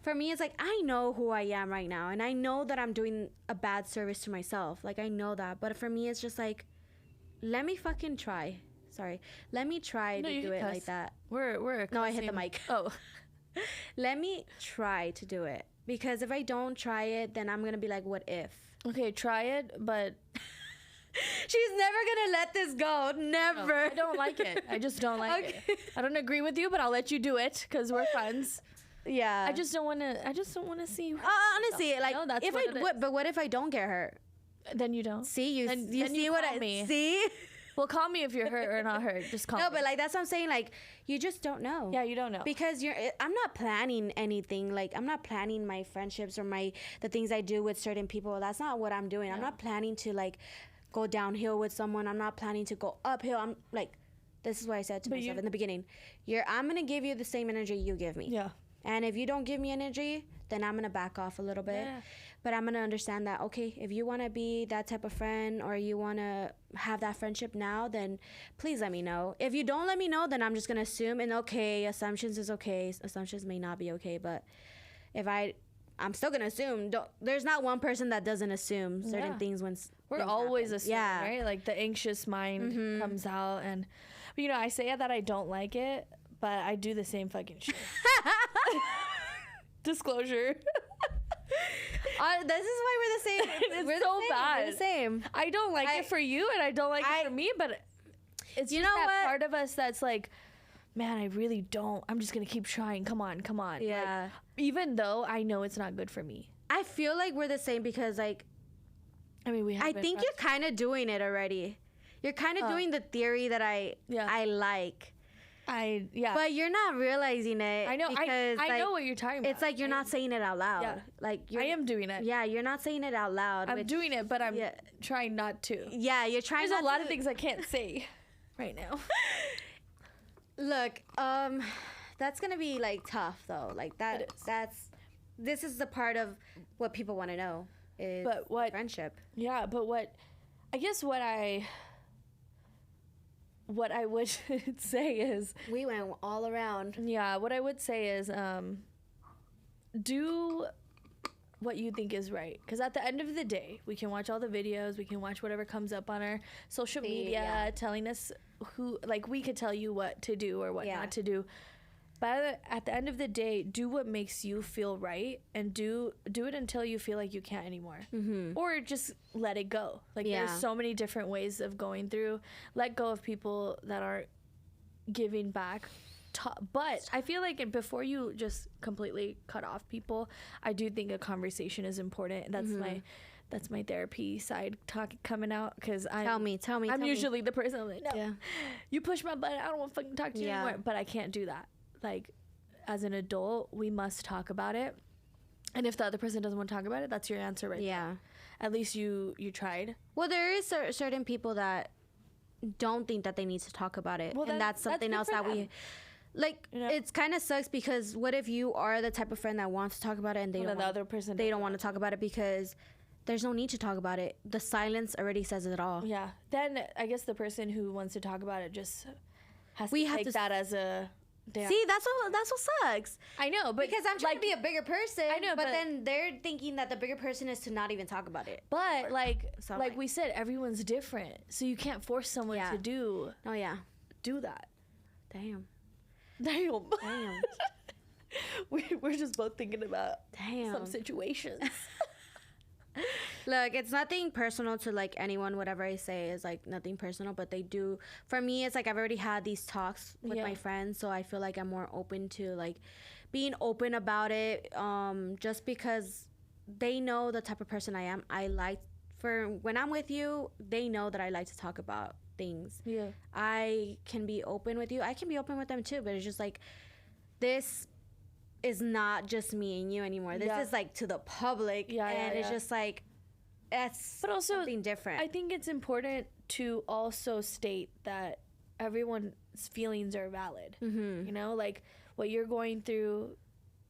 for me, it's like, I know who I am right now, and I know that I'm doing a bad service to myself. Like, I know that. But for me, it's just like, let me fucking try. Sorry. Let me try to do it like that. No, I hit the mic. Oh. Let me try to do it. Because if I don't try it, then I'm going to be like, what if? Okay, try it, but... She's never going to let this go. Never. No, I don't like it. I just don't like it. I don't agree with you, but I'll let you do it because we're friends. Yeah. I just don't want to see you. Honestly, like, no, that's but what if I don't get hurt? Then you don't. See, you see what I me. See? Well, call me if you're hurt or not hurt. Just call me. No, but like, that's what I'm saying. Like, you just don't know. Yeah, you don't know. Because I'm not planning anything. Like, I'm not planning my friendships or the things I do with certain people. That's not what I'm doing. Yeah. I'm not planning to like go downhill with someone. I'm not planning to go uphill. I'm like, this is what I said to myself in the beginning. I'm going to give you the same energy you give me. Yeah. And if you don't give me energy, then I'm going to back off a little bit. Yeah. But I'm going to understand that, okay, if you want to be that type of friend or you want to have that friendship now, then please let me know. If you don't let me know, then I'm just going to assume. And okay, assumptions is okay. Assumptions may not be okay. But if I'm still going to assume. There's not one person that doesn't assume certain things when we're always assuming, right? Like the anxious mind comes out. And, you know, I say that I don't like it, but I do the same fucking shit. Disclosure. This is why we're the same. We're so bad. We're the same. I don't like it for you, and I don't like it for me, but it's you know that what? part of us that's like, man, I really don't. I'm just going to keep trying. Come on. Yeah. Like, even though I know it's not good for me. I feel like we're the same because, like, I mean, I think you're kind of doing it already. You're kind of doing the theory that I like. But you're not realizing it. I know. Because, I know what you're talking about. It's like you're not saying it out loud. Yeah. Like I am doing it. Yeah, you're not saying it out loud. I'm doing it, but I'm trying not to. Yeah, you're trying. There's a lot of things I can't say right now. Look, that's gonna be like tough though. Like this is the part of what people want to know is friendship. Yeah, but what I would say is we went all around. Yeah, what I would say is do what you think is right, because at the end of the day, we can watch all the videos, we can watch whatever comes up on our social media telling us we could tell you what to do or what not to do, but at the end of the day, do what makes you feel right, and do it until you feel like you can't anymore, or just let it go. There's so many different ways of going through. Let go of people that aren't giving back. But I feel like before you just completely cut off people, I do think a conversation is important. That's my therapy side coming out, because I'm usually the person like, no, you push my button, I don't want to fucking talk to you anymore. But I can't do that. Like, as an adult, we must talk about it. And if the other person doesn't want to talk about it, that's your answer right there. At least you tried. Well, there is certain people that don't think that they need to talk about it. Well, and that's something else that we... Like, it's kind of sucks, because what if you are the type of friend that wants to talk about it and they don't want to talk about it, because there's no need to talk about it. The silence already says it all. Yeah. Then I guess the person who wants to talk about it just has to take that as a... Damn. See, that's what sucks. I know, but because I'm trying to be a bigger person. I know, but then they're thinking that the bigger person is to not even talk about it. But like we said, everyone's different, so you can't force someone to do. Oh yeah, do that. Damn. We're just both thinking about some situations. Look, it's nothing personal to like anyone. Whatever I say is like nothing personal, but they do. For me, it's like I've already had these talks with my friends, so I feel like I'm more open to like being open about it. Just because they know the type of person I am. When I'm with you, they know that I like to talk about things. Yeah, I can be open with you. I can be open with them too, but it's just like this is not just me and you anymore. This is like to the public, it's just like but also something different. I think it's important to also state that everyone's feelings are valid. You know, like what you're going through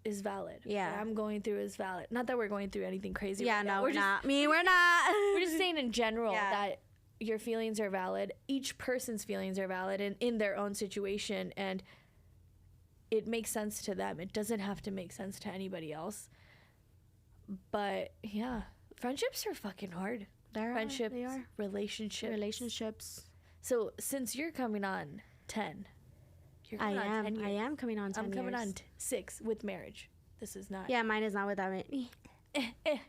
is valid. Yeah, what I'm going through is valid. Not that we're going through anything crazy. Yeah, right no, we're not. We're not. We're just saying in general that your feelings are valid. Each person's feelings are valid in their own situation, and it makes sense to them. It doesn't have to make sense to anybody else. But yeah, friendships are fucking hard. They are. Relationships. So since you're coming on 10, I am coming on 10 I'm coming years. on 6 with marriage. This is not. Yeah, mine is not without me.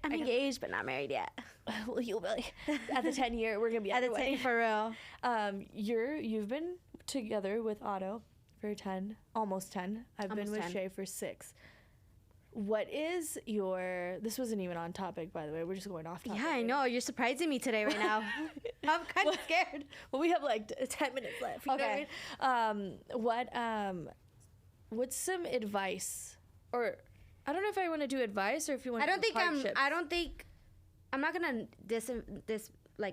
I'm engaged, but not married yet. Well, you'll be at the 10 year. We're gonna be at the 10 for real. You've been together with Otto for 10, almost 10. I've been with Shay for 6. What is this wasn't even on topic, by the way. We're just going off topic. Yeah, I know. You're surprising me today right now. I'm kind of scared. Well, we have like 10 minutes left. Okay. What's some advice, or I don't know if I want to do advice or if you want to do hardships. I'm not going to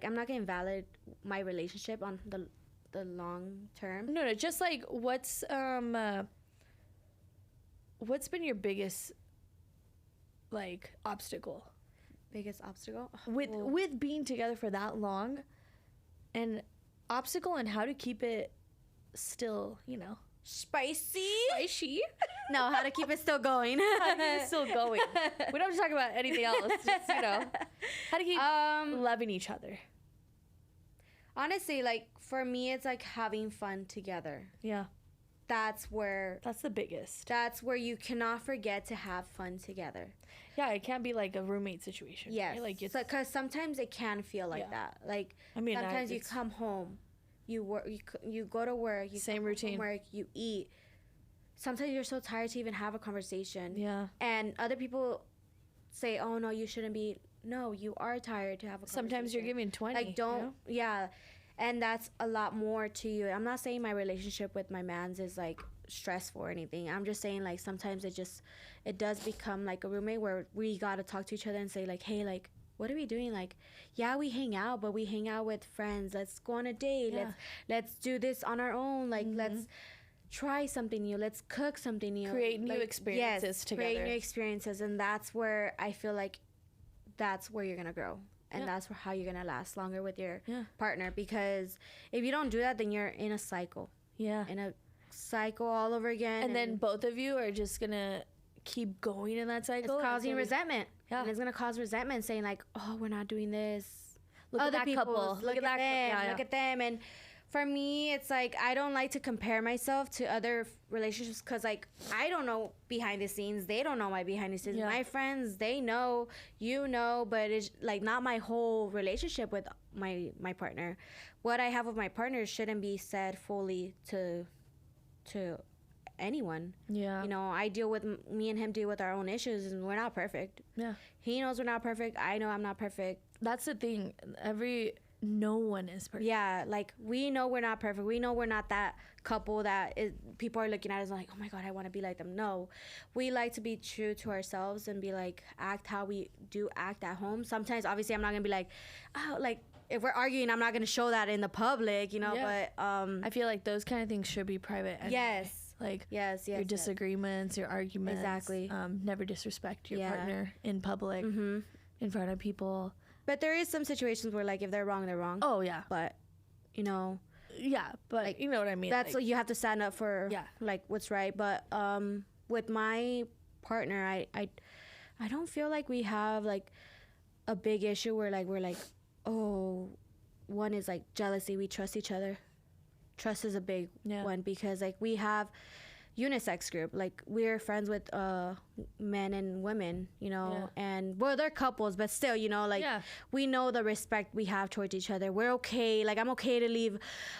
I'm not going to invalidate my relationship on the long term. No, just like what's been your biggest like obstacle? Biggest obstacle with being together for that long, and obstacle and how to keep it still, spicy. No, how to keep it still going. How to keep it still going. We don't have to talk about anything else. Just, how to keep loving each other. Honestly, like for me, it's like having fun together. Yeah. That's the biggest. That's where you cannot forget to have fun together. Yeah, it can't be like a roommate situation. Yes. Right? Like because sometimes it can feel like that. Like sometimes you come home you work, you go to work, you same routine, work, you eat. Sometimes you're so tired to even have a conversation. Yeah. And other people say, oh no, you shouldn't be. No, you are tired to have a conversation. Sometimes you're giving 20. Like, don't, yeah. And that's a lot more to you. I'm not saying my relationship with my mans is like stressful or anything. I'm just saying like sometimes it does become like a roommate where we gotta talk to each other and say like, hey, like, what are we doing? Like, yeah, we hang out, but we hang out with friends. Let's go on a date. Yeah. Let's do this on our own. Like, let's try something new. Let's cook something new. Create new experiences together. Create new experiences. And that's where I feel like that's where you're going to grow. And that's how you're going to last longer with your partner. Because if you don't do that, then you're in a cycle. Yeah. In a cycle all over again. And then both of you are just going to keep going in that cycle. It's causing resentment. Yeah. And it's going to cause resentment saying like, oh, we're not doing this. Look at that couple. Look at that them. Look at them. And for me, it's like I don't like to compare myself to other relationships because, like, I don't know behind the scenes. They don't know my behind the scenes. Yeah. My friends, they know, you know, but it's, like, not my whole relationship with my partner. What I have with my partner shouldn't be said fully to anyone. Yeah. You know, me and him deal with our own issues, and we're not perfect. Yeah. He knows we're not perfect. I know I'm not perfect. That's the thing. No one is perfect. Yeah, like, we know we're not perfect. We know we're not that couple that people are looking at us like, oh my God, I want to be like them. No, we like to be true to ourselves and be like, act how we do act at home. Sometimes, obviously, I'm not going to be like, oh, like, if we're arguing, I'm not going to show that in the public, you know, but I feel like those kind of things should be private anyway. Yes. Like, your disagreements, your arguments. Exactly. Never disrespect your partner in public, in front of people. But there is some situations where, like, if they're wrong, they're wrong. Oh, yeah. But, you know. Yeah, but like, you know what I mean. That's like, you have to stand up for, like, what's right. But with my partner, I don't feel like we have, like, a big issue where, like, we're like, oh, one is, like, jealousy. We trust each other. Trust is a big one because, like, we have unisex group, like, we're friends with men and women, you know, and well, they're couples, but still, you know, like, we know the respect we have towards each other. We're okay, like, I'm okay to leave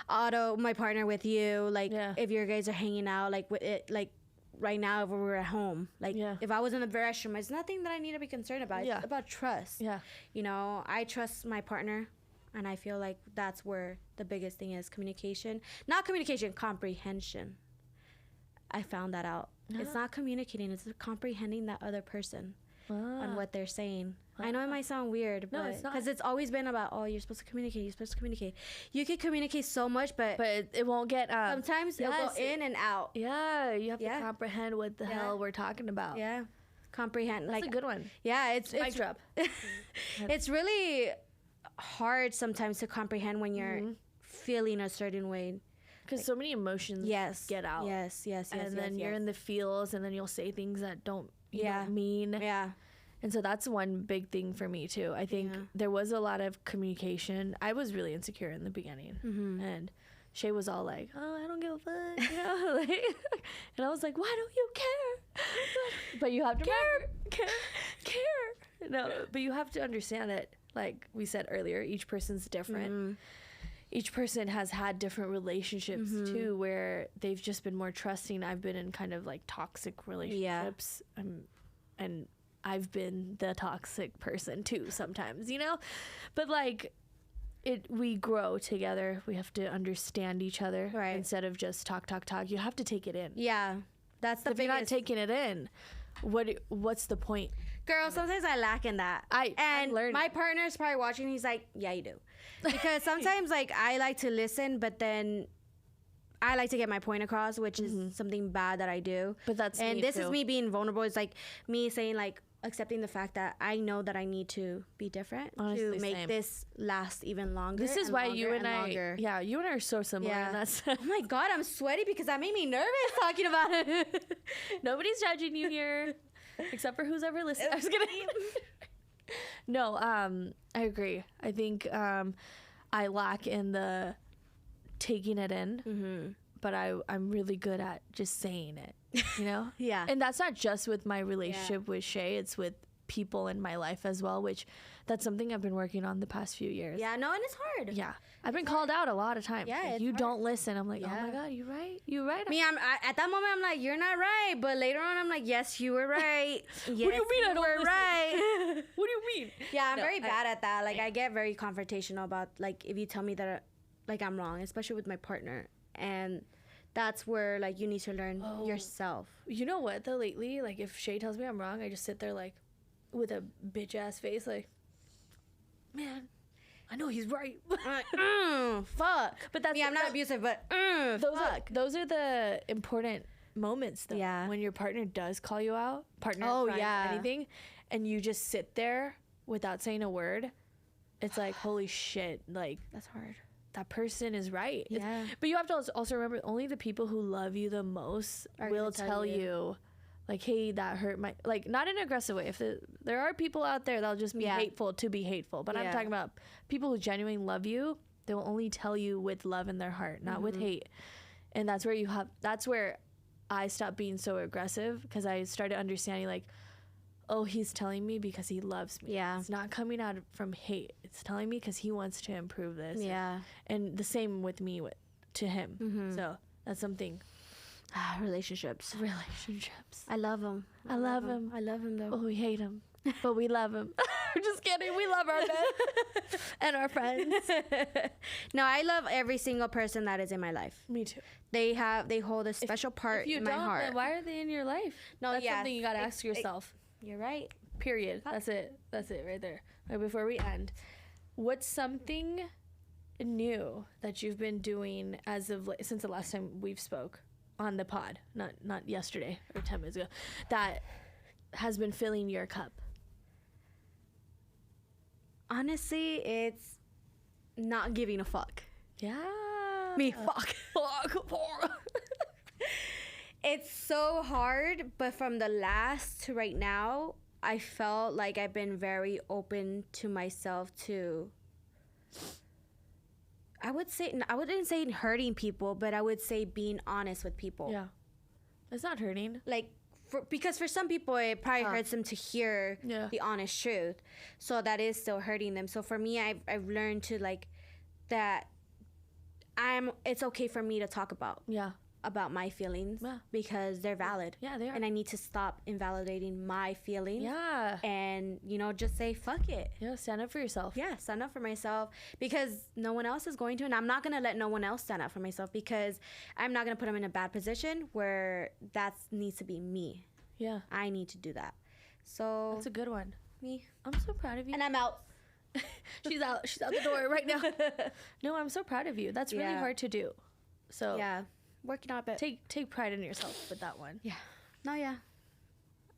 Otto, my partner, with you, like, if you guys are hanging out, like, with it, like, right now, if we're at home, like, if I was in the restroom, it's nothing that I need to be concerned about. It's about trust. You know, I trust my partner, and I feel like that's where the biggest thing is. Communication, not communication, comprehension. I found that out. It's not communicating, it's comprehending that other person on what they're saying. I know it might sound weird, but it's not. Because it's always been about, oh, you're supposed to communicate, You can communicate so much, but it won't get sometimes it'll go in and out. Yeah, you have to comprehend what the hell we're talking about. Yeah, comprehend. That's like a good one. Yeah, it's mic drop. It's really hard sometimes to comprehend when you're feeling a certain way. Because so many emotions get out. Yes. And then you're in the feels, and then you'll say things that don't mean. Yeah. And so that's one big thing for me, too. I think there was a lot of communication. I was really insecure in the beginning. And Shay was all like, oh, I don't give a fuck, you know? Like, and I was like, why don't you care? But you have to care. No, but you have to understand that, like we said earlier, each person's different. Each person has had different relationships too, where they've just been more trusting. I've been in kind of like toxic relationships, and I've been the toxic person too sometimes, you know. But like, we grow together. We have to understand each other instead of just talk. You have to take it in. Yeah, that's the biggest. If you're not taking it in, what's the point? Girl, sometimes I lack in that. I'm learning. My partner's probably watching. He's like, yeah, you do. Because sometimes, like, I like to listen, but then I like to get my point across, which is something bad that I do. But that's and this is me being vulnerable. It's like me saying, like, accepting the fact that I know that I need to be different. Honestly, to make this last even longer. This is why you and I are so similar. Yeah. That's oh my God, I'm sweaty because that made me nervous talking about it. Nobody's judging you here, except for who's ever listening. I was kidding. No, I agree. I think I lack in the taking it in, but I'm really good at just saying it, you know? Yeah. And that's not just with my relationship with Shay. It's with people in my life as well, which that's something I've been working on the past few years. Yeah, no, and it's hard. Yeah. I've been called out a lot of times. Yeah, like, you don't listen. I'm like, oh my God, you're right. You're right. Me, at that moment, I'm like, you're not right. But later on, I'm like, yes, you were right. Yes, what do you mean I don't were listen? right. What do you mean? Yeah, I'm very bad at that. Like, I get very confrontational about, like, if you tell me that, like, I'm wrong, especially with my partner. And that's where, like, you need to learn yourself. You know what, though, lately? Like, if Shay tells me I'm wrong, I just sit there, like, with a bitch-ass face, like, man, I know he's right. I'm like, fuck. But that's... Yeah, I'm not abusive, but fuck. Those are the important moments, though. Yeah. When your partner does call you out, friend, anything, and you just sit there without saying a word, it's like, holy shit, like... That's hard. That person is right. Yeah. But you have to also remember, only the people who love you the most will tell you, like, hey, that hurt my... Like, not in an aggressive way. If there are people out there that'll just be hateful to be hateful. But I'm talking about people who genuinely love you. They will only tell you with love in their heart, not with hate. And that's where I stopped being so aggressive, because I started understanding, like, oh, he's telling me because he loves me. Yeah. It's not coming out from hate. It's telling me because he wants to improve this. Yeah. And the same with me to him. So that's something. Relationships. I love him. I love him. I love him, though. Oh, we hate him, but we love him. We're just kidding. We love our men and our friends. No, I love every single person that is in my life. Me too. They hold a special part in my heart. Then why are they in your life? No, that's something you got to ask yourself. You're right. Period. That's it right there. Right before we end, what's something new that you've been doing since the last time we've spoke on the pod, not yesterday or 10 minutes ago, that has been filling your cup? Honestly, it's not giving a fuck. Yeah. Me, fuck. It's so hard, but from the last to right now, I felt like I've been very open to myself to... I wouldn't say hurting people, but I would say being honest with people. Yeah. It's not hurting. Like, because for some people, it probably hurts them to hear the honest truth. So that is still hurting them. So for me, I've learned to, like, that it's okay for me to talk about my feelings because they're valid. Yeah, they are. And I need to stop invalidating my feelings. Yeah. And, just say, fuck it. Yeah, stand up for yourself. Yeah, stand up for myself, because no one else is going to. And I'm not going to let no one else stand up for myself, because I'm not going to put them in a bad position where that needs to be me. Yeah. I need to do that. So. That's a good one. Me. I'm so proud of you. And I'm out. She's out the door right now. No, I'm so proud of you. That's really hard to do. So. Yeah. Working on it. Take pride in yourself with that one. Yeah. No, yeah.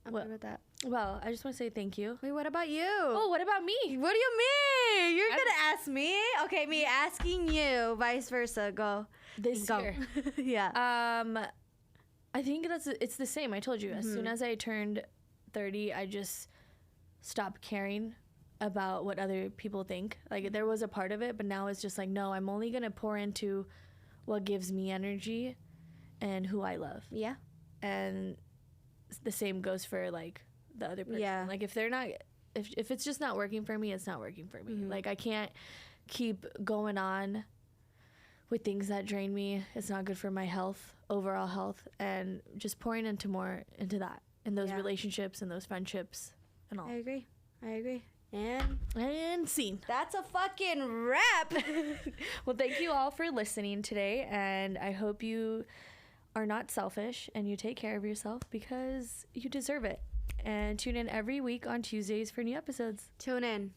I'm good with that. Well, I just want to say thank you. Wait, what about you? Oh, what about me? What do you mean? You're going to ask me? Okay, me asking you. Vice versa. Go. This year. Yeah. I think it's the same. I told you. As soon as I turned 30, I just stopped caring about what other people think. Like, there was a part of it, but now it's just like, no, I'm only going to pour into what gives me energy and who I love. Yeah. And the same goes for, like, the other person. Yeah. Like, if it's just not working for me, it's not working for me. Like, I can't keep going on with things that drain me. It's not good for my health, overall health, and just pouring into that, in those relationships and those friendships and all. I agree. And scene. That's a fucking wrap. Well, thank you all for listening today, and I hope you are not selfish and you take care of yourself, because you deserve it. And tune in every week on Tuesdays for new episodes. Tune in.